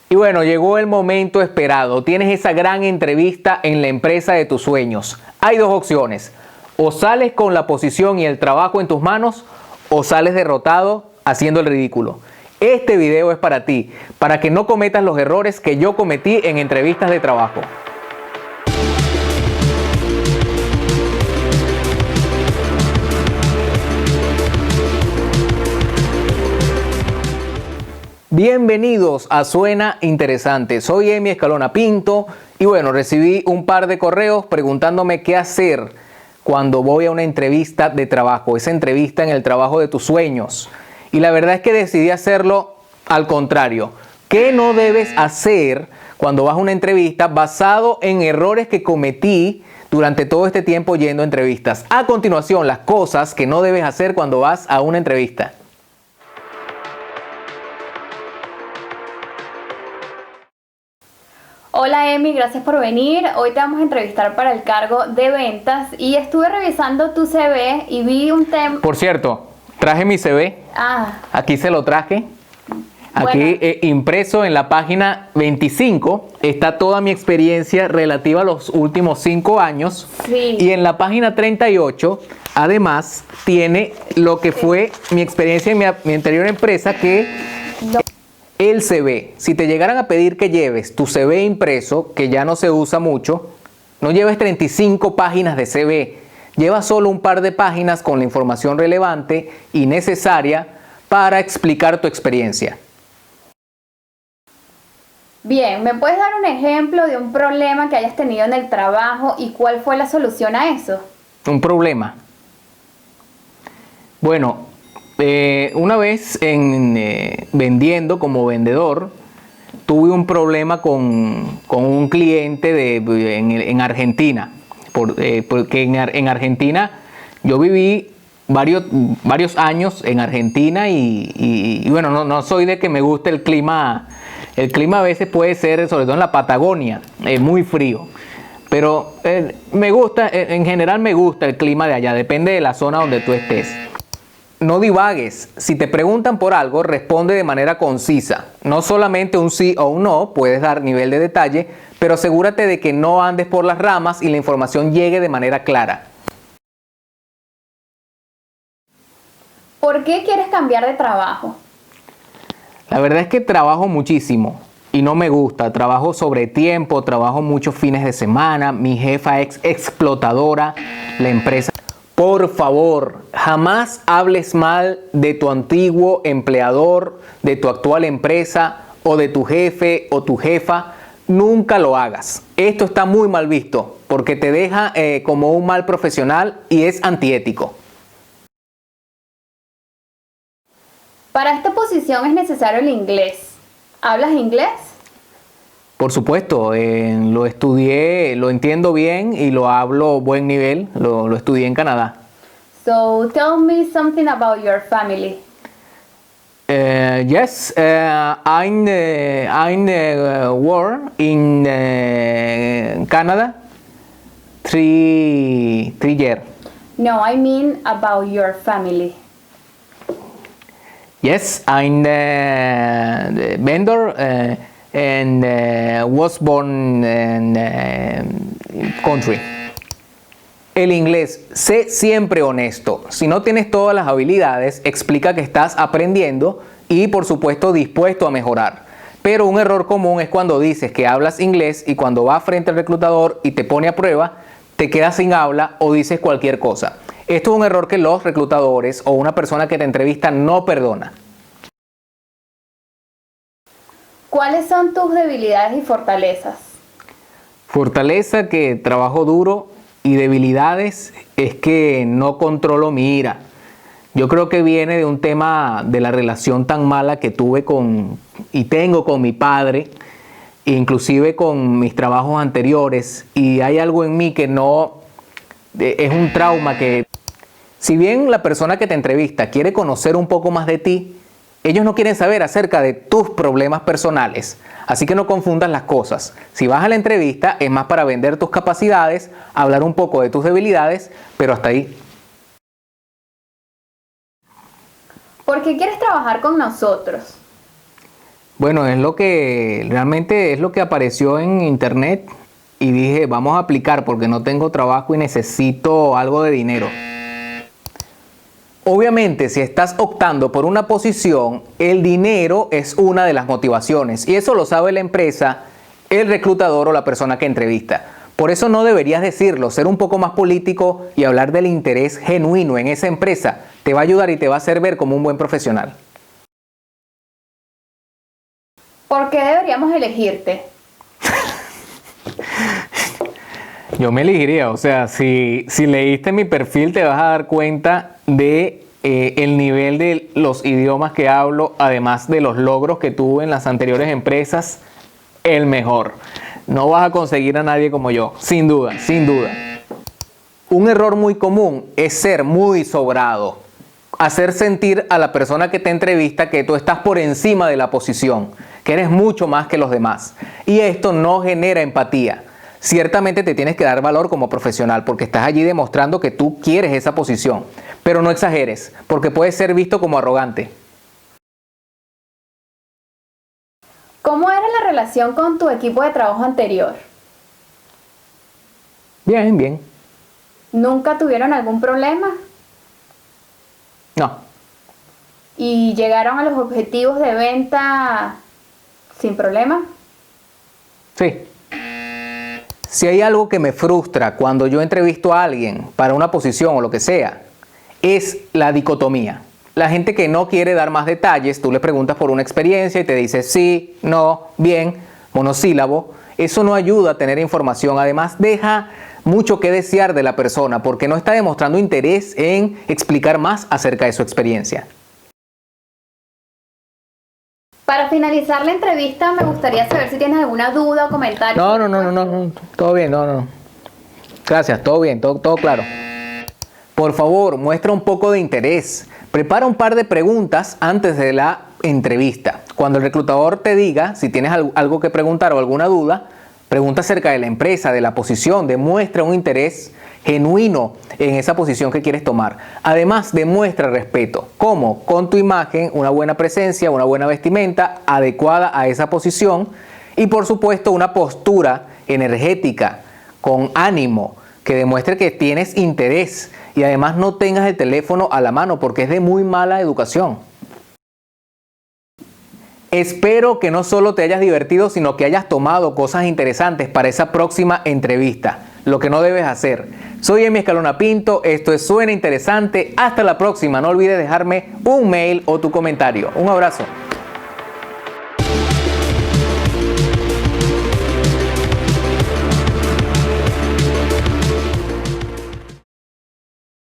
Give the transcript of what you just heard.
Y bueno, llegó el momento esperado. Tienes esa gran entrevista en la empresa de tus sueños. Hay dos opciones. O sales con la posición y el trabajo en tus manos, o sales derrotado haciendo el ridículo. Este video es para ti, para que no cometas los errores que yo cometí en entrevistas de trabajo. Bienvenidos a Suena Interesante. Soy Emi Escalona Pinto y bueno, recibí un par de correos preguntándome qué hacer cuando voy a una entrevista de trabajo, esa entrevista en el trabajo de tus sueños. Y la verdad es que decidí hacerlo al contrario. ¿Qué no debes hacer cuando vas a una entrevista basado en errores que cometí durante todo este tiempo yendo a entrevistas? A continuación, las cosas que no debes hacer cuando vas a una entrevista. Hola Emi, gracias por venir. Hoy te vamos a entrevistar para el cargo de ventas y estuve revisando tu CV y vi un tema... Por cierto, traje mi CV. Aquí se lo traje. Aquí impreso en la página 25 está toda mi experiencia relativa a los últimos 5 años. Sí. Y en la página 38, además, tiene lo que fue mi experiencia en mi anterior empresa, que... El CV, si te llegaran a pedir que lleves tu CV impreso, que ya no se usa mucho, no lleves 35 páginas de CV, lleva solo un par de páginas con la información relevante y necesaria para explicar tu experiencia. Bien, ¿me puedes dar un ejemplo de un problema que hayas tenido en el trabajo y cuál fue la solución a eso? Un problema. Bueno, una vez vendiendo como vendedor, tuve un problema con un cliente en Argentina. Porque en Argentina yo viví varios años en Argentina y bueno, no soy de que me guste el clima. El clima a veces puede ser, sobre todo en la Patagonia, muy frío. Pero me gusta, en general me gusta el clima de allá, depende de la zona donde tú estés. No divagues. Si te preguntan por algo, responde de manera concisa. No solamente un sí o un no, puedes dar nivel de detalle, pero asegúrate de que no andes por las ramas y la información llegue de manera clara. ¿Por qué quieres cambiar de trabajo? La verdad es que trabajo muchísimo y no me gusta. Trabajo sobre tiempo, trabajo muchos fines de semana, mi jefa es explotadora, la empresa... Por favor, jamás hables mal de tu antiguo empleador, de tu actual empresa o de tu jefe o tu jefa. Nunca lo hagas. Esto está muy mal visto porque te deja como un mal profesional y es antiético. Para esta posición es necesario el inglés. ¿Hablas inglés? Por supuesto, lo estudié, lo entiendo bien y lo hablo buen nivel, lo estudié en Canadá. So, tell me something about your family. Yes, I'm work in Canada 3 years. No, I mean about your family. Yes, I'm the vendor. And was born in country. El inglés, sé siempre honesto. Si no tienes todas las habilidades, explica que estás aprendiendo y por supuesto dispuesto a mejorar. Pero un error común es cuando dices que hablas inglés y cuando vas frente al reclutador y te pone a prueba, te quedas sin habla o dices cualquier cosa. Esto es un error que los reclutadores o una persona que te entrevista no perdona. ¿Cuáles son tus debilidades y fortalezas? Fortaleza, que trabajo duro, y debilidades es que no controlo mi ira. Yo creo que viene de un tema de la relación tan mala que tuve y tengo con mi padre, inclusive con mis trabajos anteriores, y hay algo en mí que no, es un trauma que, si bien la persona que te entrevista quiere conocer un poco más de ti, ellos no quieren saber acerca de tus problemas personales. Así que no confundas las cosas. Si vas a la entrevista es más para vender tus capacidades, hablar un poco de tus debilidades, pero hasta ahí. ¿Por qué quieres trabajar con nosotros? Bueno, realmente es lo que apareció en internet y dije, vamos a aplicar porque no tengo trabajo y necesito algo de dinero. Obviamente, si estás optando por una posición, el dinero es una de las motivaciones y eso lo sabe la empresa, el reclutador o la persona que entrevista. Por eso no deberías decirlo, ser un poco más político y hablar del interés genuino en esa empresa te va a ayudar y te va a hacer ver como un buen profesional. ¿Por qué deberíamos elegirte? Yo me elegiría, o sea, si leíste mi perfil te vas a dar cuenta de el nivel de los idiomas que hablo, además de los logros que tuve en las anteriores empresas, el mejor. No vas a conseguir a nadie como yo, sin duda, sin duda. Un error muy común es ser muy sobrado, hacer sentir a la persona que te entrevista que tú estás por encima de la posición, que eres mucho más que los demás. Y esto no genera empatía. Ciertamente te tienes que dar valor como profesional porque estás allí demostrando que tú quieres esa posición, pero no exageres porque puedes ser visto como arrogante. ¿Cómo era la relación con tu equipo de trabajo anterior? Bien, bien. ¿Nunca tuvieron algún problema? No, ¿Y llegaron a los objetivos de venta sin problema? sí. Si hay algo que me frustra cuando yo entrevisto a alguien para una posición o lo que sea, es la dicotomía. La gente que no quiere dar más detalles, tú le preguntas por una experiencia y te dice sí, no, bien, monosílabo. Eso no ayuda a tener información. Además, deja mucho que desear de la persona porque no está demostrando interés en explicar más acerca de su experiencia. Para finalizar la entrevista, me gustaría saber si tienes alguna duda o comentario. No, todo bien, no. Gracias, todo bien, todo claro. Por favor, muestra un poco de interés. Prepara un par de preguntas antes de la entrevista. Cuando el reclutador te diga si tienes algo que preguntar o alguna duda, pregunta acerca de la empresa, de la posición, demuestra un interés genuino en esa posición que quieres tomar. Además, demuestra respeto. ¿Cómo? Con tu imagen, una buena presencia, una buena vestimenta adecuada a esa posición y por supuesto una postura energética, con ánimo, que demuestre que tienes interés y además no tengas el teléfono a la mano porque es de muy mala educación. Espero que no solo te hayas divertido, sino que hayas tomado cosas interesantes para esa próxima entrevista, lo que no debes hacer. Soy Emi Escalona Pinto, esto es Suena Interesante. Hasta la próxima, no olvides dejarme un mail o tu comentario. Un abrazo.